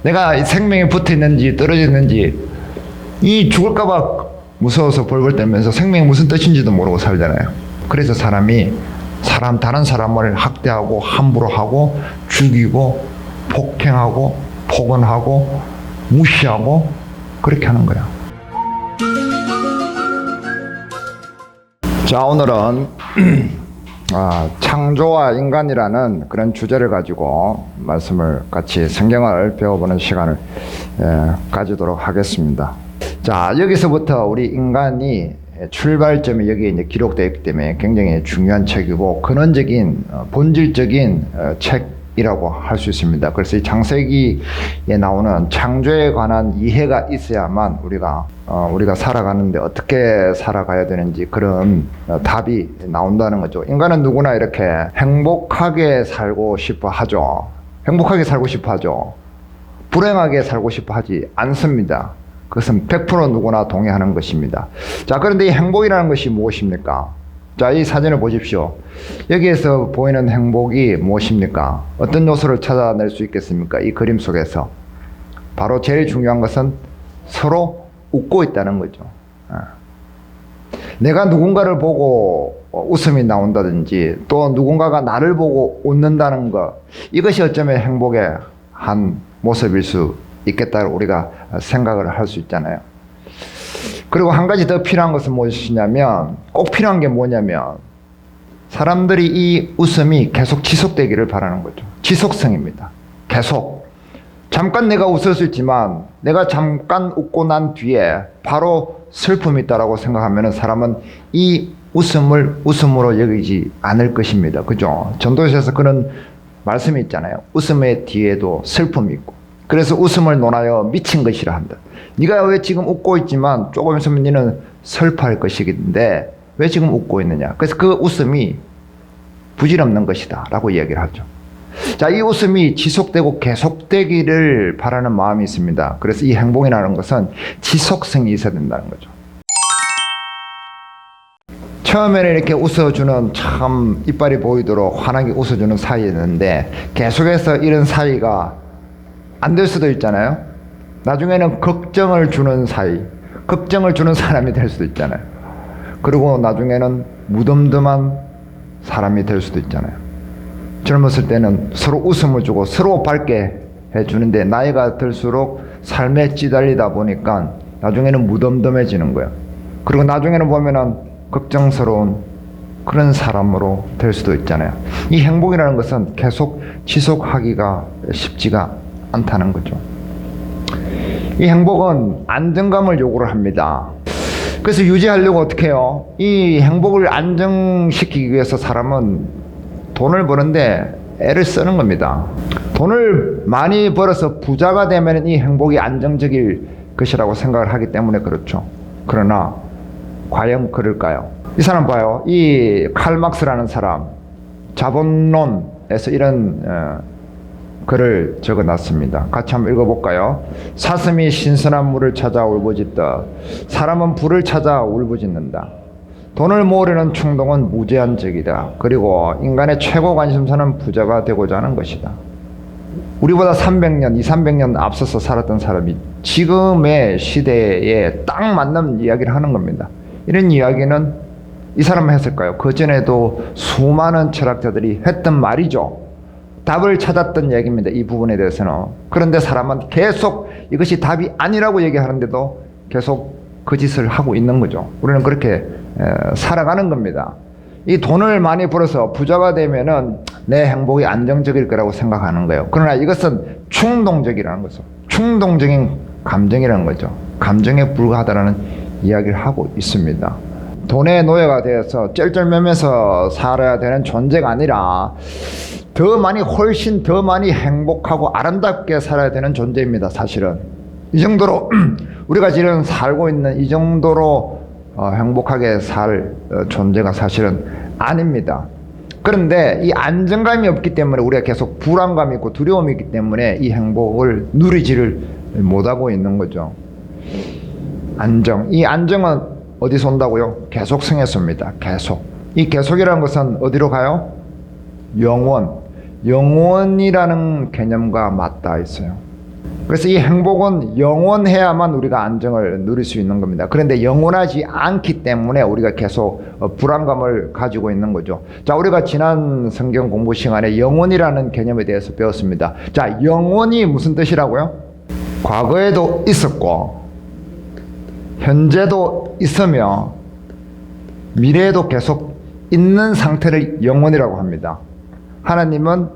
내가 생명이 붙어 있는지 떨어져 있는지, 이 죽을까봐 무서워서 벌벌 떨면서 생명이 무슨 뜻인지도 모르고 살잖아요. 그래서 다른 사람을 학대하고 함부로 하고 죽이고 폭행하고 폭언하고 무시하고 그렇게 하는 거야. 자, 오늘은 창조와 인간이라는 그런 주제를 가지고 말씀을 같이 성경을 배워보는 시간을 가지도록 하겠습니다. 자, 여기서부터 우리 인간이 출발점이 여기에 이제 기록되어 있기 때문에 굉장히 중요한 책이고 근원적인 본질적인 책이라고 할 수 있습니다. 그래서 이 창세기에 나오는 창조에 관한 이해가 있어야만 우리가 살아가는데 어떻게 살아가야 되는지 그런 답이 나온다는 거죠. 인간은 누구나 이렇게 행복하게 살고 싶어 하죠. 행복하게 살고 싶어 하죠. 불행하게 살고 싶어 하지 않습니다. 그것은 100% 누구나 동의하는 것입니다. 자, 그런데 이 행복이라는 것이 무엇입니까? 자, 이 사진을 보십시오. 여기에서 보이는 행복이 무엇입니까? 어떤 요소를 찾아낼 수 있겠습니까? 이 그림 속에서. 바로 제일 중요한 것은 서로 웃고 있다는 거죠. 내가 누군가를 보고 웃음이 나온다든지 또 누군가가 나를 보고 웃는다는 것, 이것이 어쩌면 행복의 한 모습일 수 있겠다고 우리가 생각을 할 수 있잖아요. 그리고 한 가지 더 필요한 것은 무엇이냐면, 꼭 필요한 게 뭐냐면 사람들이 이 웃음이 계속 지속되기를 바라는 거죠. 지속성입니다. 계속. 잠깐 내가 웃을 수 있지만 내가 잠깐 웃고 난 뒤에 바로 슬픔이 있다라고 생각하면 사람은 이 웃음을 웃음으로 여기지 않을 것입니다. 그죠? 전도서에서 그런 말씀이 있잖아요. 웃음의 뒤에도 슬픔이 있고, 그래서 웃음을 논하여 미친 것이라 한다. 네가 왜 지금 웃고 있지만 조금 있으면 너는 슬퍼할 것이긴데 왜 지금 웃고 있느냐. 그래서 그 웃음이 부질없는 것이다 라고 이야기를 하죠. 자, 이 웃음이 지속되고 계속되기를 바라는 마음이 있습니다. 그래서 이 행복이라는 것은 지속성이 있어야 된다는 거죠. 처음에는 이렇게 웃어주는, 참 이빨이 보이도록 환하게 웃어주는 사이였는데 계속해서 이런 사이가 안 될 수도 있잖아요. 나중에는 걱정을 주는 사이, 걱정을 주는 사람이 될 수도 있잖아요. 그리고 나중에는 무덤덤한 사람이 될 수도 있잖아요. 젊었을 때는 서로 웃음을 주고 서로 밝게 해주는데 나이가 들수록 삶에 찌달리다 보니까 나중에는 무덤덤해지는 거예요. 그리고 나중에는 보면은 걱정스러운 그런 사람으로 될 수도 있잖아요. 이 행복이라는 것은 계속 지속하기가 쉽지가 않다는 거죠. 이 행복은 안정감을 요구를 합니다. 그래서 유지하려고 어떻게 해요? 이 행복을 안정시키기 위해서 사람은 돈을 버는데 애를 쓰는 겁니다. 돈을 많이 벌어서 부자가 되면 이 행복이 안정적일 것이라고 생각을 하기 때문에 그렇죠. 그러나 과연 그럴까요? 이 사람 봐요. 이 칼막스라는 사람, 자본론에서 이런 글을 적어놨습니다. 같이 한번 읽어볼까요? 사슴이 신선한 물을 찾아 울부짖다. 사람은 불을 찾아 울부짖는다. 돈을 모으려는 충동은 무제한적이다. 그리고 인간의 최고 관심사는 부자가 되고자 하는 것이다. 우리보다 300년, 200~300년 앞서서 살았던 사람이 지금의 시대에 딱 맞는 이야기를 하는 겁니다. 이런 이야기는 이 사람은 했을까요? 그전에도 수많은 철학자들이 했던 말이죠. 답을 찾았던 얘기입니다. 이 부분에 대해서는. 그런데 사람은 계속 이것이 답이 아니라고 얘기하는데도 계속 그 짓을 하고 있는 거죠. 우리는 그렇게 살아가는 겁니다. 이 돈을 많이 벌어서 부자가 되면은 내 행복이 안정적일 거라고 생각하는 거예요. 그러나 이것은 충동적이라는 거죠. 충동적인 감정이라는 거죠. 감정에 불과하다는 이야기를 하고 있습니다. 돈의 노예가 되어서 쩔쩔매면서 살아야 되는 존재가 아니라 훨씬 더 많이 행복하고 아름답게 살아야 되는 존재입니다. 사실은 이 정도로 우리가 지금 살고 있는 이 정도로 행복하게 살 존재가 사실은 아닙니다. 그런데 이 안정감이 없기 때문에 우리가 계속 불안감이 있고 두려움이 있기 때문에 이 행복을 누리지를 못하고 있는 거죠. 안정, 이 안정은 어디서 온다고요? 계속성에서 옵니다. 계속. 이 계속이라는 것은 어디로 가요? 영원이라는 개념과 맞닿아 있어요. 그래서 이 행복은 영원해야만 우리가 안정을 누릴 수 있는 겁니다. 그런데 영원하지 않기 때문에 우리가 계속 불안감을 가지고 있는 거죠. 자, 우리가 지난 성경 공부 시간에 영원이라는 개념에 대해서 배웠습니다. 자, 영원이 무슨 뜻이라고요? 과거에도 있었고 현재도 있으며 미래에도 계속 있는 상태를 영원이라고 합니다. 하나님은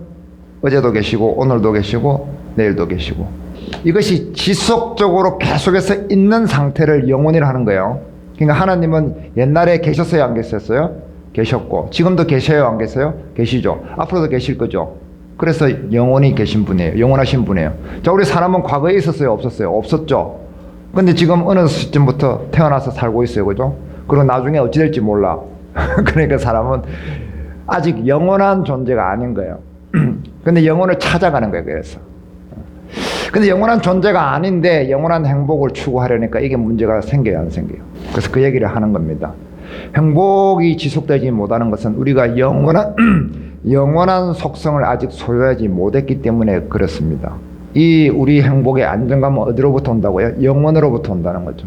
어제도 계시고 오늘도 계시고 내일도 계시고 이것이 지속적으로 계속해서 있는 상태를 영원이라 하는 거예요. 그러니까 하나님은 옛날에 계셨어요, 안 계셨어요? 계셨고 지금도 계셔요, 안 계세요? 계시죠. 앞으로도 계실 거죠. 그래서 영원히 계신 분이에요. 영원하신 분이에요. 자, 우리 사람은 과거에 있었어요, 없었어요? 없었죠. 근데 지금 어느 시점부터 태어나서 살고 있어요, 그죠? 그리고 나중에 어찌 될지 몰라. 그러니까 사람은 아직 영원한 존재가 아닌 거예요. 근데 영혼을 찾아가는 거예요, 그래서. 근데 영원한 존재가 아닌데 영원한 행복을 추구하려니까 이게 문제가 생겨요, 안 생겨요? 그래서 그 얘기를 하는 겁니다. 행복이 지속되지 못하는 것은 우리가 영원한 속성을 아직 소유하지 못했기 때문에 그렇습니다. 이 우리 행복의 안정감은 어디로부터 온다고요? 영원으로부터 온다는 거죠.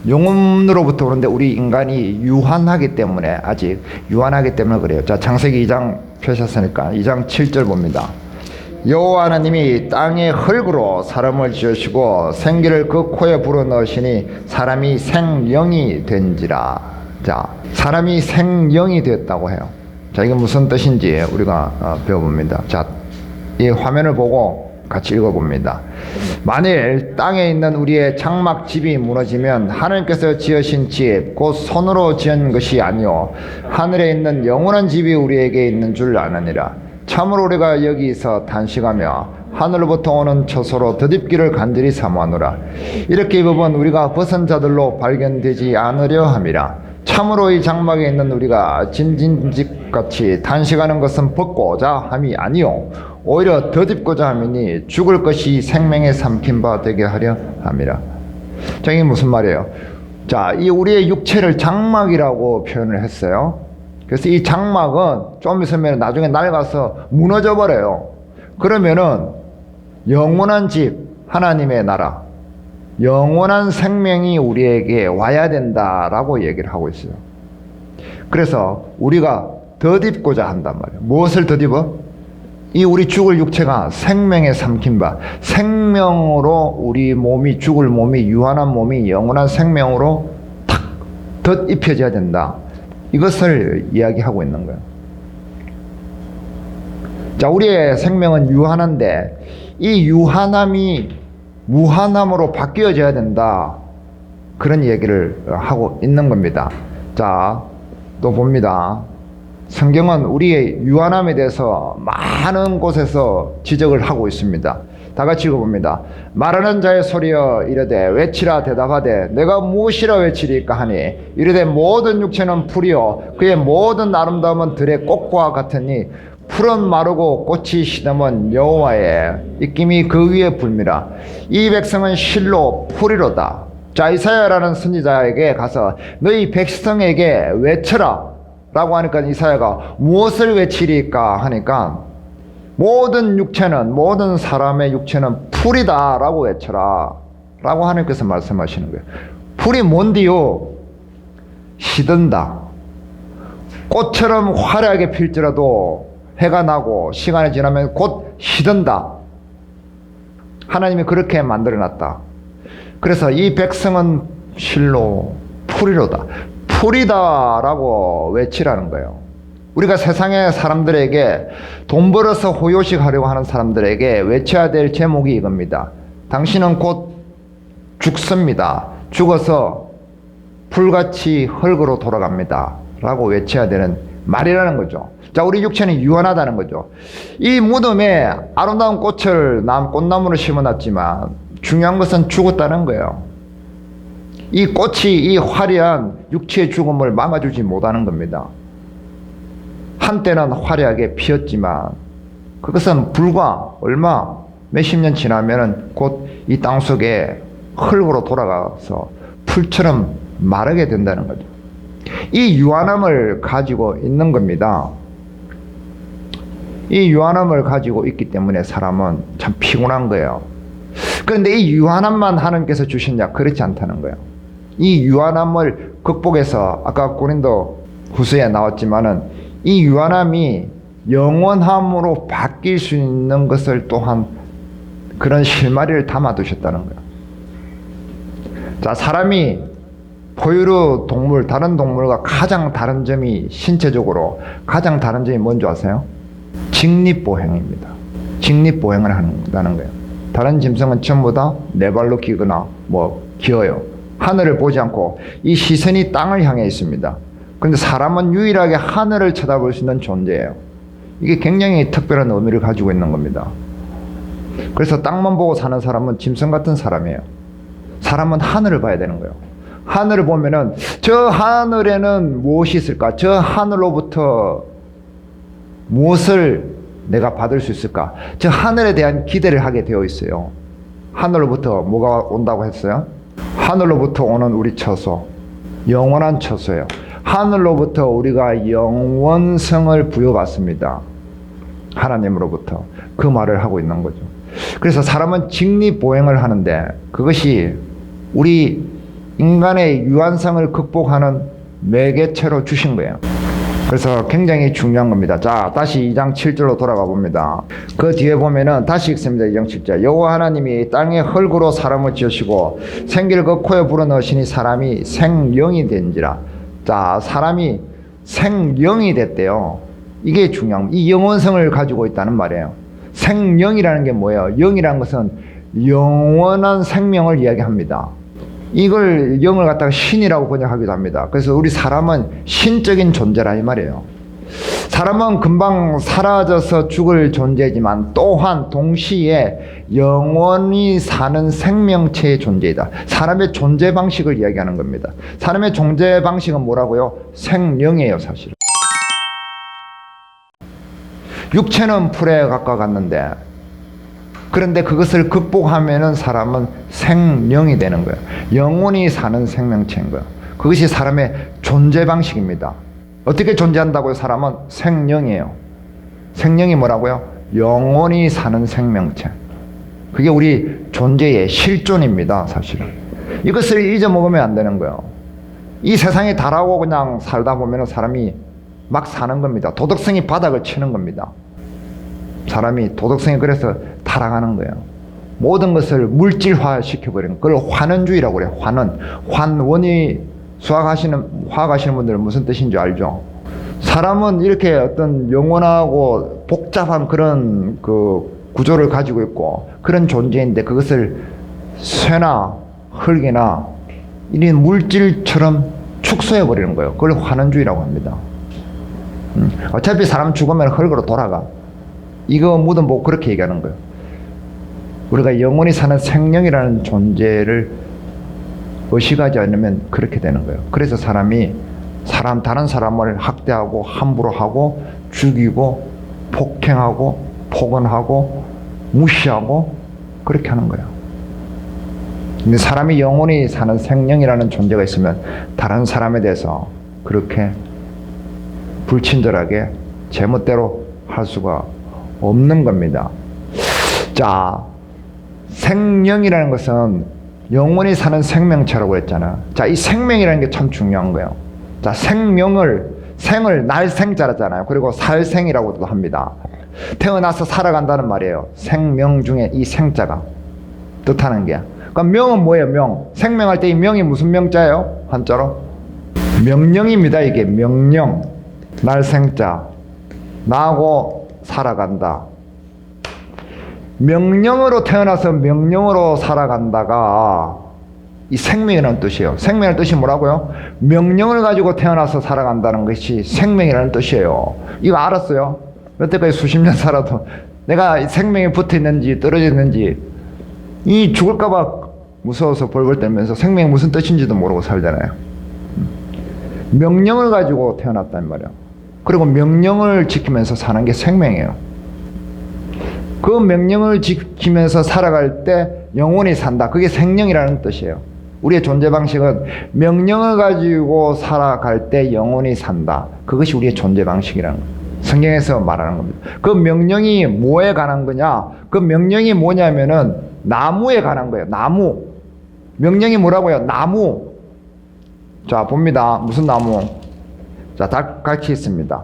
영혼으로부터 오는데 우리 인간이 유한하기 때문에 아직 유한하기 때문에 그래요. 자, 창세기 2장 펴셨으니까 2장 7절 봅니다. 여호와 하나님이 땅의 흙으로 사람을 지으시고 생기를 그 코에 불어넣으시니 사람이 생령이 된지라. 자, 사람이 생령이 되었다고 해요. 자, 이게 무슨 뜻인지 우리가 배워봅니다. 자, 이 화면을 보고 같이 읽어봅니다. 만일 땅에 있는 우리의 장막집이 무너지면 하나님께서 지으신 집, 곧 손으로 지은 것이 아니요 하늘에 있는 영원한 집이 우리에게 있는 줄 아느니라. 참으로 우리가 여기서 단식하며 하늘로부터 오는 처소로 덧입기를 간절히 사모하노라. 이렇게 이 법은 우리가 벗은 자들로 발견되지 않으려 함이라. 참으로 이 장막에 있는 우리가 진진집같이 단식하는 것은 벗고자 함이 아니요 오히려 덧입고자 함이니 죽을 것이 생명에 삼킨 바 되게 하려 함이라. 자, 이게 무슨 말이에요? 자, 이 우리의 육체를 장막이라고 표현을 했어요. 그래서 이 장막은 좀 있으면 나중에 낡아서 무너져 버려요. 그러면은 영원한 집, 하나님의 나라, 영원한 생명이 우리에게 와야 된다라고 얘기를 하고 있어요. 그래서 우리가 덧입고자 한단 말이에요. 무엇을 덧입어? 이 우리 죽을 육체가 생명에 삼킨 바, 생명으로 우리 몸이, 죽을 몸이, 유한한 몸이 영원한 생명으로 탁 덧입혀져야 된다. 이것을 이야기하고 있는 거예요. 자, 우리의 생명은 유한한데 이 유한함이 무한함으로 바뀌어져야 된다. 그런 얘기를 하고 있는 겁니다. 자, 또 봅니다. 성경은 우리의 유한함에 대해서 많은 곳에서 지적을 하고 있습니다. 다 같이 읽어봅니다. 말하는 자의 소리여 이르되 외치라 대답하되 내가 무엇이라 외치리까 하니 이르되 모든 육체는 풀이요 그의 모든 아름다움은 들의 꽃과 같으니 풀은 마르고 꽃이 시듬은 여호와의 입김이 그 위에 불미라. 이 백성은 실로 풀이로다. 자, 이사야라는 선지자에게 가서 너희 백성에게 외쳐라 라고 하니까 이사야가 무엇을 외치리까 하니까 모든 육체는, 모든 사람의 육체는 풀이다 라고 외쳐라 라고 하나님께서 말씀하시는 거예요. 풀이 뭔디요? 시든다. 꽃처럼 화려하게 필지라도 해가 나고 시간이 지나면 곧 시든다. 하나님이 그렇게 만들어놨다. 그래서 이 백성은 실로 풀이로다. 풀이다 라고 외치라는 거예요. 우리가 세상의 사람들에게 돈 벌어서 호요식 하려고 하는 사람들에게 외쳐야 될 제목이 이겁니다. 당신은 곧 죽습니다. 죽어서 풀같이 흙으로 돌아갑니다 라고 외쳐야 되는 말이라는 거죠. 자, 우리 육체는 유한하다는 거죠. 이 무덤에 아름다운 꽃을 꽃나무를 심어놨지만 중요한 것은 죽었다는 거예요. 이 꽃이 이 화려한 육체의 죽음을 막아주지 못하는 겁니다. 한때는 화려하게 피었지만 그것은 불과 얼마 몇십 년 지나면 곧 이 땅속에 흙으로 돌아가서 풀처럼 마르게 된다는 거죠. 이 유한함을 가지고 있는 겁니다. 이 유한함을 가지고 있기 때문에 사람은 참 피곤한 거예요. 그런데 이 유한함만 하나님께서 주셨냐? 그렇지 않다는 거예요. 이 유한함을 극복해서 아까 고린도 후서에 나왔지만은 이 유한함이 영원함으로 바뀔 수 있는 것을 또한 그런 실마리를 담아두셨다는 거예요. 자, 사람이 포유류 동물, 다른 동물과 가장 다른 점이 신체적으로 가장 다른 점이 뭔지 아세요? 직립보행입니다. 직립보행을 한다는 거예요. 다른 짐승은 전부 다 네 발로 기거나 기어요. 하늘을 보지 않고 이 시선이 땅을 향해 있습니다. 그런데 사람은 유일하게 하늘을 쳐다볼 수 있는 존재예요. 이게 굉장히 특별한 의미를 가지고 있는 겁니다. 그래서 땅만 보고 사는 사람은 짐승 같은 사람이에요. 사람은 하늘을 봐야 되는 거예요. 하늘을 보면은 저 하늘에는 무엇이 있을까? 저 하늘로부터 무엇을 내가 받을 수 있을까? 저 하늘에 대한 기대를 하게 되어 있어요. 하늘로부터 뭐가 온다고 했어요? 하늘로부터 오는 우리 처소, 영원한 처소예요. 하늘로부터 우리가 영원성을 부여받습니다. 하나님으로부터. 그 말을 하고 있는 거죠. 그래서 사람은 직립보행을 하는데 그것이 우리 인간의 유한성을 극복하는 매개체로 주신 거예요. 그래서 굉장히 중요한 겁니다. 자, 다시 2장 7절로 돌아가 봅니다. 그 뒤에 보면은 다시 읽습니다. 2장 7절. 여호와 하나님이 땅의 흙으로 사람을 지으시고 생기를 그 코에 불어넣으시니 사람이 생령이 된지라. 자, 사람이 생령이 됐대요. 이게 중요한, 이 영원성을 가지고 있다는 말이에요. 생령이라는 게 뭐예요? 영이라는 것은 영원한 생명을 이야기합니다. 이걸 영을 갖다가 신이라고 번역하기도 합니다. 그래서 우리 사람은 신적인 존재라 이 말이에요. 사람은 금방 사라져서 죽을 존재지만 또한 동시에 영원히 사는 생명체의 존재이다. 사람의 존재 방식을 이야기하는 겁니다. 사람의 존재 방식은 뭐라고요? 생령이에요, 사실은. 육체는 풀에 가까웠는데 그런데 그것을 극복하면은 사람은 생령이 되는 거예요. 영원히 사는 생명체인 거예요. 그것이 사람의 존재 방식입니다. 어떻게 존재한다고요? 사람은 생령이에요. 생령이 뭐라고요? 영원히 사는 생명체. 그게 우리 존재의 실존입니다, 사실은. 이것을 잊어먹으면 안 되는 거예요. 이 세상에 달하고 그냥 살다 보면 사람이 막 사는 겁니다. 도덕성이 바닥을 치는 겁니다. 사람이 도덕성이 그래서 타락하는 거예요. 모든 것을 물질화 시켜버리는 그걸 환원주의라고 그래요. 환원. 환원이 화학하시는 분들은 무슨 뜻인지 알죠? 사람은 이렇게 어떤 영원하고 복잡한 그런 그 구조를 가지고 있고 그런 존재인데 그것을 쇠나 흙이나 이런 물질처럼 축소해버리는 거예요. 그걸 환원주의라고 합니다. 어차피 사람 죽으면 흙으로 돌아가. 이거 무덤 보고 그렇게 얘기하는 거예요. 우리가 영원히 사는 생명이라는 존재를 의식하지 않으면 그렇게 되는 거예요. 그래서 사람이 다른 사람을 학대하고 함부로 하고 죽이고 폭행하고 폭언하고 무시하고 그렇게 하는 거예요. 근데 사람이 영원히 사는 생명이라는 존재가 있으면 다른 사람에 대해서 그렇게 불친절하게 제멋대로 할 수가 없는 겁니다. 자, 생명이라는 것은 영원히 사는 생명체라고 했잖아. 자, 이 생명이라는 게 참 중요한 거예요. 자, 생을 날생자라잖아요. 그리고 살생이라고도 합니다. 태어나서 살아간다는 말이에요. 생명 중에 이 생자가 뜻하는 게. 그러니까 명은 뭐예요? 명. 생명할 때 이 명이 무슨 명자예요? 한자로? 명령입니다. 이게 명령. 날생자. 나하고 살아간다. 명령으로 태어나서 명령으로 살아간다가 이 생명이라는 뜻이에요. 생명이라는 뜻이 뭐라고요? 명령을 가지고 태어나서 살아간다는 것이 생명이라는 뜻이에요. 이거 알았어요? 여태까지 수십 년 살아도 내가 생명이 붙어 있는지 떨어져 있는지 이 죽을까봐 무서워서 벌벌 떨면서 생명이 무슨 뜻인지도 모르고 살잖아요. 명령을 가지고 태어났단 말이에요. 그리고 명령을 지키면서 사는 게 생명이에요. 그 명령을 지키면서 살아갈 때 영원히 산다. 그게 생명이라는 뜻이에요. 우리의 존재 방식은 명령을 가지고 살아갈 때 영원히 산다. 그것이 우리의 존재 방식이라는 거예요. 성경에서 말하는 겁니다. 그 명령이 뭐에 관한 거냐? 그 명령이 뭐냐면은 나무에 관한 거예요. 나무. 명령이 뭐라고요? 나무. 자, 봅니다. 무슨 나무? 자, 다 같이 있습니다.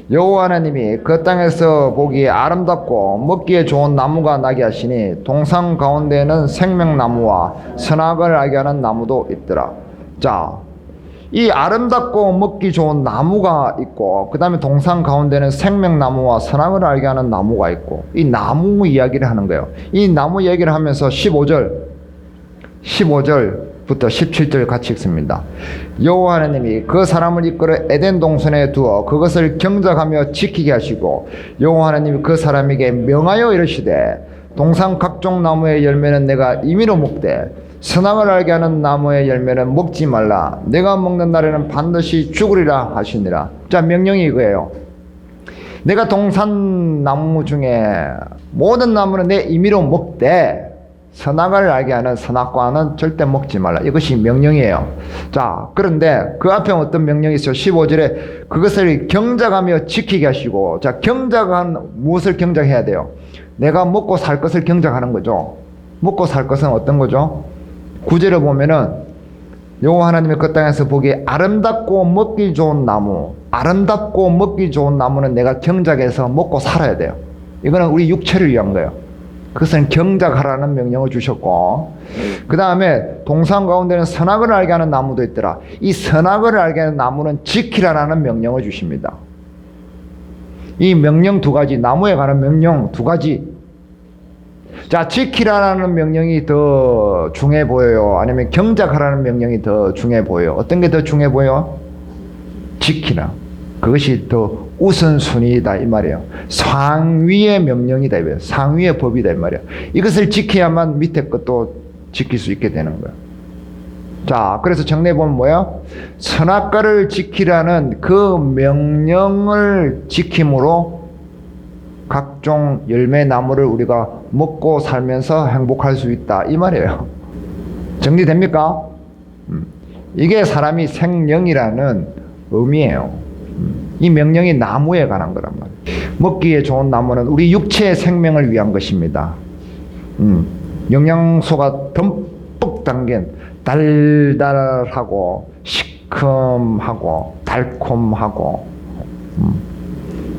여호와 하나님이 그 땅에서 보기에 아름답고 먹기에 좋은 나무가 나게 하시니 동산 가운데에는 생명나무와 선악을 알게 하는 나무도 있더라. 자, 이 아름답고 먹기 좋은 나무가 있고 그 다음에 동산 가운데는 생명나무와 선악을 알게 하는 나무가 있고 이 나무 이야기를 하는 거예요. 이 나무 이야기를 하면서 15절부터 17절 같이 읽습니다. 여호와 하나님이 그 사람을 이끌어 에덴 동산에 두어 그것을 경작하며 지키게 하시고 여호와 하나님이 그 사람에게 명하여 이르시되 동산 각종 나무의 열매는 내가 임의로 먹되 선악을 알게 하는 나무의 열매는 먹지 말라. 내가 먹는 날에는 반드시 죽으리라 하시니라. 자, 명령이 이거예요. 내가 동산 나무 중에 모든 나무는 내 임의로 먹되 선악을 알게 하는 선악과는 절대 먹지 말라. 이것이 명령이에요. 자, 그런데 그 앞에 어떤 명령이 있어요? 15절에 그것을 경작하며 지키게 하시고, 자, 경작한 무엇을 경작해야 돼요? 내가 먹고 살 것을 경작하는 거죠. 먹고 살 것은 어떤 거죠? 9절을 보면은 여호와 하나님의 그 땅에서 보기에 아름답고 먹기 좋은 나무, 아름답고 먹기 좋은 나무는 내가 경작해서 먹고 살아야 돼요. 이거는 우리 육체를 위한 거예요. 그것은 경작하라는 명령을 주셨고, 그 다음에 동산 가운데는 선악을 알게 하는 나무도 있더라. 이 선악을 알게 하는 나무는 지키라라는 명령을 주십니다. 이 명령 두 가지, 나무에 관한 명령 두 가지. 자, 지키라라는 명령이 더 중요해 보여요? 아니면 경작하라는 명령이 더 중요해 보여요? 어떤 게 더 중요해 보여요? 지키라. 그것이 더 우선순위이다 이 말이에요. 상위의 명령이다 이 말이에요. 상위의 법이다 이 말이에요. 이것을 지켜야만 밑에 것도 지킬 수 있게 되는 거예요. 자, 그래서 정리해 보면 뭐야? 선악과를 지키라는 그 명령을 지킴으로 각종 열매 나무를 우리가 먹고 살면서 행복할 수 있다 이 말이에요. 정리됩니까? 이게 사람이 생명이라는 의미예요. 이 명령이 나무에 관한 거란 말이에요. 먹기에 좋은 나무는 우리 육체의 생명을 위한 것입니다. 영양소가 듬뿍 담긴 달달하고 시큼하고 달콤하고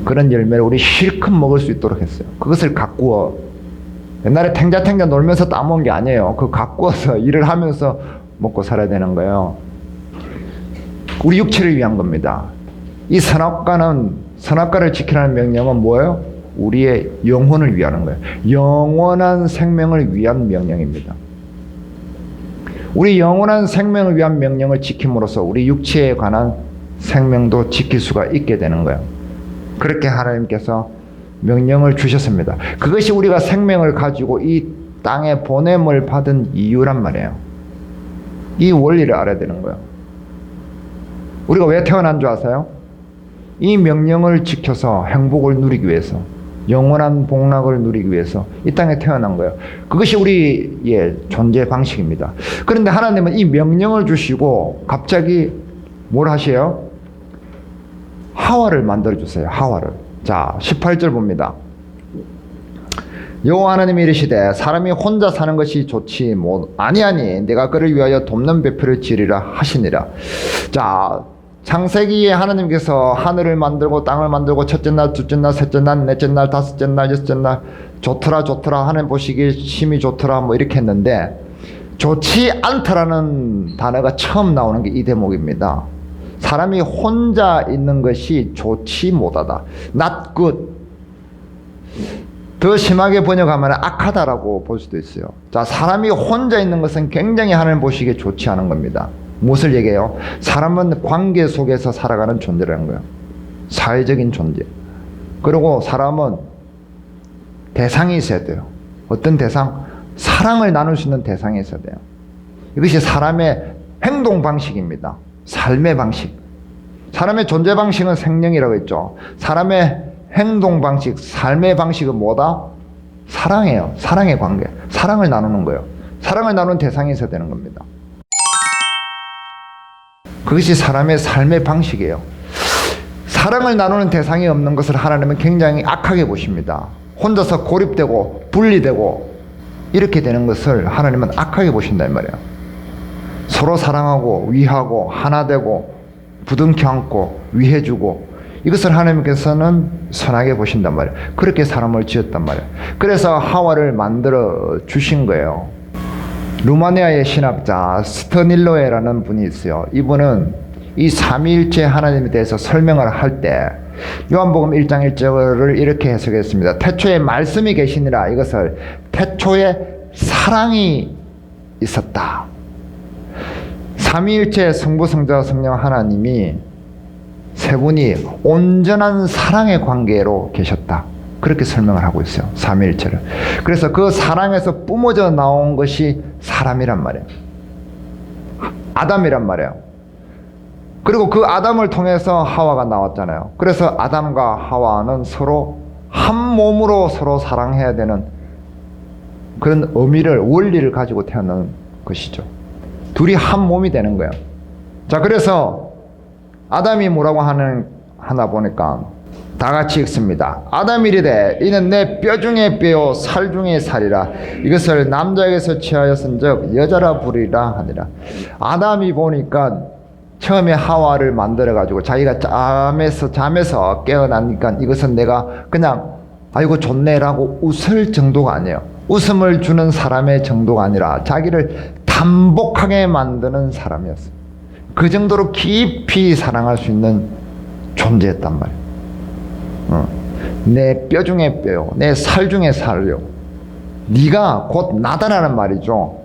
그런 열매를 우리 실컷 먹을 수 있도록 했어요. 그것을 가꾸어. 옛날에 탱자탱자 놀면서 따먹은 게 아니에요. 그거 가꾸어서 일을 하면서 먹고 살아야 되는 거예요. 우리 육체를 위한 겁니다. 이 선악과를 지키라는 명령은 뭐예요? 우리의 영혼을 위하는 거예요. 영원한 생명을 위한 명령입니다. 우리 영원한 생명을 위한 명령을 지킴으로써 우리 육체에 관한 생명도 지킬 수가 있게 되는 거예요. 그렇게 하나님께서 명령을 주셨습니다. 그것이 우리가 생명을 가지고 이 땅에 보냄을 받은 이유란 말이에요. 이 원리를 알아야 되는 거예요. 우리가 왜 태어난 줄 아세요? 이 명령을 지켜서 행복을 누리기 위해서, 영원한 복락을 누리기 위해서 이 땅에 태어난 거예요. 그것이 우리의 존재 방식입니다. 그런데 하나님은 이 명령을 주시고 갑자기 뭘 하세요? 하와를 만들어주세요. 하와를. 자, 18절 봅니다. 여호와 하나님이 이르시되 사람이 혼자 사는 것이 좋지 아니하니 내가 그를 위하여 돕는 배필을 지으리라 하시니라. 자, 창세기에 하나님께서 하늘을 만들고 땅을 만들고 첫째 날, 둘째 날, 셋째 날, 넷째 날, 다섯째 날, 여섯째 날 좋더라 하나님 보시기에 심히 좋더라 뭐 이렇게 했는데 좋지 않다라는 단어가 처음 나오는 게 이 대목입니다. 사람이 혼자 있는 것이 좋지 못하다. not good. 더 심하게 번역하면 악하다라고 볼 수도 있어요. 자, 사람이 혼자 있는 것은 굉장히 하나님 보시기에 좋지 않은 겁니다. 무엇을 얘기해요? 사람은 관계 속에서 살아가는 존재라는 거예요. 사회적인 존재. 그리고 사람은 대상이 있어야 돼요. 어떤 대상? 사랑을 나눌 수 있는 대상이 있어야 돼요. 이것이 사람의 행동 방식입니다. 삶의 방식. 사람의 존재 방식은 생명이라고 했죠. 사람의 행동 방식, 삶의 방식은 뭐다? 사랑이에요. 사랑의 관계. 사랑을 나누는 거예요. 사랑을 나누는 대상이 있어야 되는 겁니다. 그것이 사람의 삶의 방식이에요. 사랑을 나누는 대상이 없는 것을 하나님은 굉장히 악하게 보십니다. 혼자서 고립되고 분리되고 이렇게 되는 것을 하나님은 악하게 보신다 이 말이에요. 서로 사랑하고 위하고 하나 되고 부둥켜 안고 위해주고 이것을 하나님께서는 선하게 보신단 말이에요. 그렇게 사람을 지었단 말이에요. 그래서 하와를 만들어 주신 거예요. 루마니아의 신학자 스터닐로에라는 분이 있어요. 이분은 이 삼위일체 하나님에 대해서 설명을 할 때 요한복음 1장 1절을 이렇게 해석했습니다. 태초에 말씀이 계시니라. 이것을 태초에 사랑이 있었다. 삼위일체 성부 성자 성령 하나님이 세 분이 온전한 사랑의 관계로 계셨다. 그렇게 설명을 하고 있어요. 삼위일체를. 그래서 그 사랑에서 뿜어져 나온 것이 사람이란 말이에요. 아담이란 말이에요. 그리고 그 아담을 통해서 하와가 나왔잖아요. 그래서 아담과 하와는 서로 한 몸으로 서로 사랑해야 되는 그런 의미를, 원리를 가지고 태어난 것이죠. 둘이 한 몸이 되는 거예요. 자, 그래서 아담이 뭐라고 하나 보니까 다 같이 읽습니다. 아담이 이르되 이는 내 뼈 중에 뼈요 살 중에 살이라. 이것을 남자에게서 취하였은즉 여자라 부르리라 하니라. 아담이 보니까 처음에 하와를 만들어 가지고 자기가 잠에서 깨어나니까 이것은 내가 그냥 아이고 좋네라고 웃을 정도가 아니에요. 웃음을 주는 사람의 정도가 아니라 자기를 담복하게 만드는 사람이었어요. 그 정도로 깊이 사랑할 수 있는 존재였단 말이에요. 내 뼈 중에 뼈요, 내 살 중에 살요. 네가 곧 나다라는 말이죠.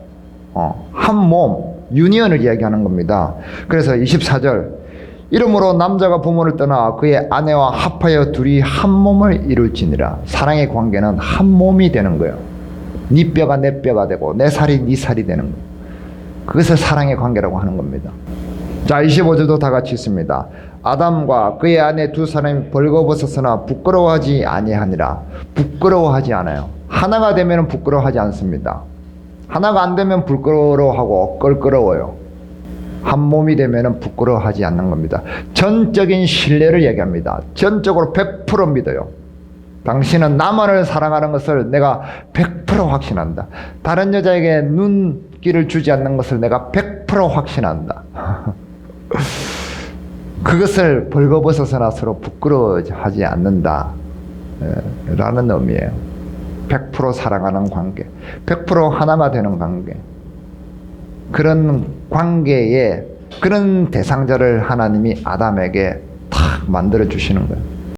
한 몸, 유니언을 이야기하는 겁니다. 그래서 24절 이러므로 남자가 부모를 떠나 그의 아내와 합하여 둘이 한 몸을 이룰지니라. 사랑의 관계는 한 몸이 되는 거예요. 네 뼈가 내 뼈가 되고 내 살이 네 살이 되는 거예요. 그것을 사랑의 관계라고 하는 겁니다. 자, 25절도 다 같이 있습니다. 아담과 그의 아내 두 사람이 벌거벗었으나 부끄러워하지 아니하니라. 부끄러워하지 않아요. 하나가 되면 부끄러워하지 않습니다. 하나가 안 되면 부끄러워하고 껄끄러워요. 한 몸이 되면 부끄러워하지 않는 겁니다. 전적인 신뢰를 얘기합니다. 전적으로 100% 믿어요. 당신은 나만을 사랑하는 것을 내가 100% 확신한다. 다른 여자에게 눈길을 주지 않는 것을 내가 100% 확신한다. 그것을 벌거벗어서나 서로 부끄러워하지 않는다 라는 의미예요. 100% 사랑하는 관계, 100% 하나가 되는 관계, 그런 관계에 그런 대상자를 하나님이 아담에게 탁 만들어 주시는 거예요.